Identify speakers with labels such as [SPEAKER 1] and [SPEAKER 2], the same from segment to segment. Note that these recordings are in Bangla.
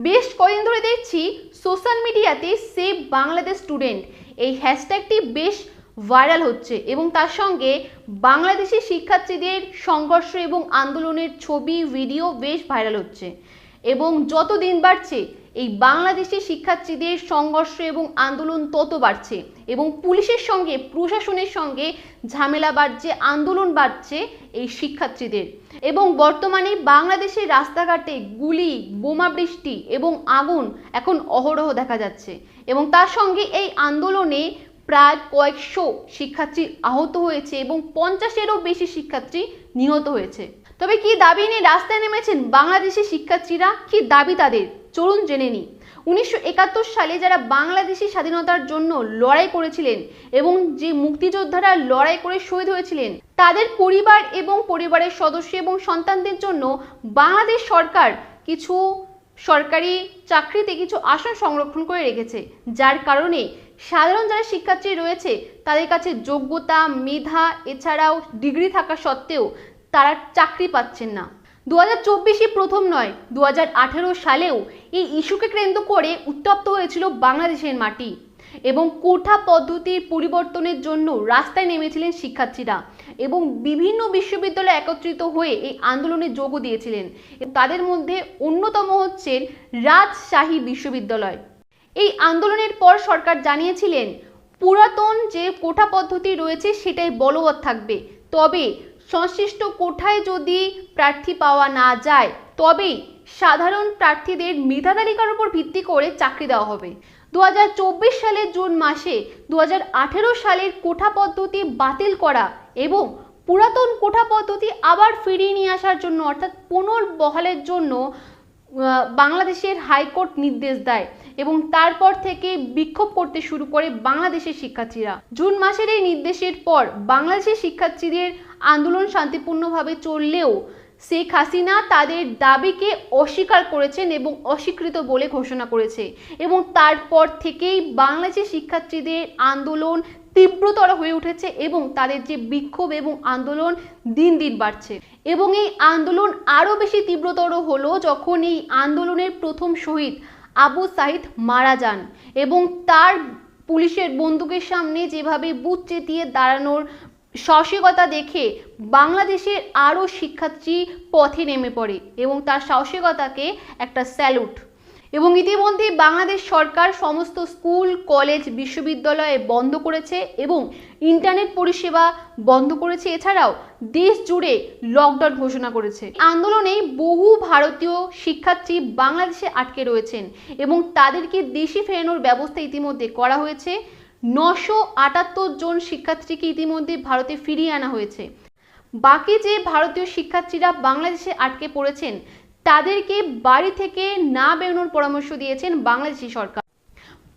[SPEAKER 1] বেশ কয়েকদিন ধরে দেখছি সোশ্যাল মিডিয়াতে সেভ বাংলাদেশ স্টুডেন্ট এই হ্যাশট্যাগটি বেশ ভাইরাল হচ্ছে এবং তার সঙ্গে বাংলাদেশি শিক্ষার্থীদের সংঘর্ষ এবং আন্দোলনের ছবি ভিডিও বেশ ভাইরাল হচ্ছে এবং যত দিন বাড়ছে এই বাংলাদেশি শিক্ষার্থীদের সংঘর্ষ এবং আন্দোলন তত বাড়ছে এবং পুলিশের সঙ্গে প্রশাসনের সঙ্গে ঝামেলা বাড়ছে, আন্দোলন বাড়ছে এই শিক্ষার্থীদের। এবং বর্তমানে বাংলাদেশের রাস্তাঘাটে গুলি, বোমা বৃষ্টি এবং আগুন এখন অহরহ দেখা যাচ্ছে এবং তার সঙ্গে এই আন্দোলনে প্রায় কয়েকশো শিক্ষার্থী আহত হয়েছে এবং 50-এরও বেশি শিক্ষার্থী নিহত হয়েছে। তবে কি দাবি নিয়ে রাস্তায় নেমেছেন বাংলাদেশি শিক্ষার্থীরা, কি দাবি তাদের, চলুন জেনে নিই। 1971 সালে যারা বাংলাদেশি স্বাধীনতার জন্য লড়াই করেছিলেন এবং যে মুক্তিযোদ্ধারা লড়াই করে শহীদ হয়েছিলেন তাদের পরিবার এবং পরিবারের সদস্য এবং সন্তানদের জন্য বাংলাদেশ সরকার কিছু সরকারি চাকরিতে কিছু আসন সংরক্ষণ করে রেখেছে, যার কারণে সাধারণ যারা শিক্ষার্থী রয়েছে তাদের কাছে যোগ্যতা, মেধা এছাড়াও ডিগ্রি থাকা সত্ত্বেও তারা চাকরি পাচ্ছেন না। 2024 প্রথম নয়, 2018 সালেও এই ইস্যুকে কেন্দ্র করে উত্তপ্ত হয়েছিল বাংলাদেশের মাটি এবং কোটা পদ্ধতির পরিবর্তনের জন্য রাস্তায় নেমেছিলেন শিক্ষার্থীরা এবং বিভিন্ন বিশ্ববিদ্যালয়ে একত্রিত হয়ে এই আন্দোলনে যোগ দিয়েছিলেন। তাদের মধ্যে অন্যতম হচ্ছেন রাজশাহী বিশ্ববিদ্যালয়। এই আন্দোলনের পর সরকার জানিয়েছিলেন পুরাতন যে কোটা পদ্ধতি রয়েছে সেটাই বলবৎ থাকবে, তবে সংশ্লিষ্ট কোঠায় যদি প্রার্থী পাওয়া না যায় তবেই সাধারণ প্রার্থীদের মেধা তালিকার উপর ভিত্তি করে চাকরি দেওয়া হবে। 2024 সালের জুন মাসে 2018 সালের কোটা পদ্ধতি বাতিল করা এবং পুরাতন কোটা পদ্ধতি আবার ফিরিয়ে নিয়ে আসার জন্য অর্থাৎ পুনর্বহালের জন্য বাংলাদেশের হাইকোর্ট নির্দেশ দেয় এবং তারপর থেকে বিক্ষোভ করতে শুরু করে বাংলাদেশের শিক্ষার্থীরা। জুন মাসের এই নির্দেশের পর বাংলাদেশের শিক্ষার্থীদের আন্দোলন শান্তিপূর্ণভাবে চললেও শেখ হাসিনা তাদের দাবিকে অস্বীকার করেছেন এবং অস্বীকৃত বলে ঘোষণা করেছে এবং তারপর থেকেই বাংলাদেশের শিক্ষার্থীদের আন্দোলন তীব্রতর হয়ে উঠেছে এবং তাদের যে বিক্ষোভ এবং আন্দোলন দিন দিন বাড়ছে এবং এই আন্দোলন আরও বেশি তীব্রতর হলো যখন এই আন্দোলনের প্রথম শহীদ আবু সাঈদ মারা যান এবং তার পুলিশের বন্দুকের সামনে যেভাবে বুক চেতিয়ে দাঁড়ানোর সাহসিকতা দেখে বাংলাদেশের আরও শিক্ষার্থী পথে নেমে পড়ে এবং তার সাহসিকতাকে একটা স্যালুট। এবং ইতিমধ্যে বাংলাদেশ সরকার সমস্ত স্কুল, কলেজ, বিশ্ববিদ্যালয়ে বন্ধ করেছে এবং ইন্টারনেট পরিষেবা বন্ধ করেছে, এছাড়াও দেশ জুড়ে লকডাউন ঘোষণা করেছে। আন্দোলনে বহু ভারতীয় শিক্ষার্থী বাংলাদেশে আটকে রয়েছেন এবং তাদেরকে দেশে ফেরানোর ব্যবস্থা ইতিমধ্যে করা হয়েছে। 978 জন শিক্ষার্থীকে ইতিমধ্যে ভারতে ফিরিয়ে আনা হয়েছে। বাকি যে ভারতীয় শিক্ষার্থীরা বাংলাদেশে আটকে পড়েছেন তাদেরকে বাড়ি থেকে না বেরোনোর পরামর্শ দিয়েছেন বাংলাদেশি সরকার।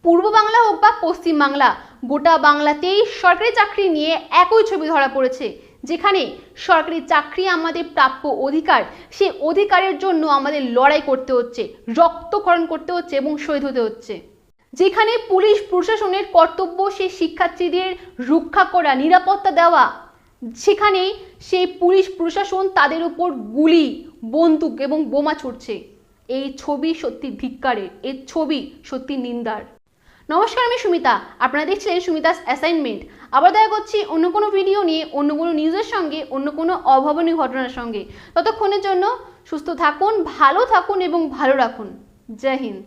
[SPEAKER 1] পূর্ব বাংলা হোক বা পশ্চিম বাংলা, গোটা বাংলাতেই সরকারি চাকরি নিয়ে একই ছবি ধরা পড়েছে, যেখানে সরকারি চাকরি আমাদের প্রাপ্য অধিকার, সেই অধিকারের জন্য আমাদের লড়াই করতে হচ্ছে, রক্তক্ষরণ করতে হচ্ছে এবং শহীদ হতে হচ্ছে। যেখানে পুলিশ প্রশাসনের কর্তব্য সেই শিক্ষার্থীদের রক্ষা করা, নিরাপত্তা দেওয়া, সেখানে সেই পুলিশ প্রশাসন তাদের উপর গুলি, বন্দুক এবং বোমা ছুটছে। এই ছবি সত্যি ধিক্কারের, এই ছবি সত্যি নিন্দার। নমস্কার, আমি সুমিতা, আপনারা দেখছিলেন সুমিতাস অ্যাসাইনমেন্ট। আবার দেখা করছি অন্য কোনো ভিডিও নিয়ে, অন্য কোনো নিউজের সঙ্গে, অন্য কোনো অভাবনীয় ঘটনার সঙ্গে। ততক্ষণের জন্য সুস্থ থাকুন, ভালো থাকুন এবং ভালো রাখুন। জয় হিন্দ।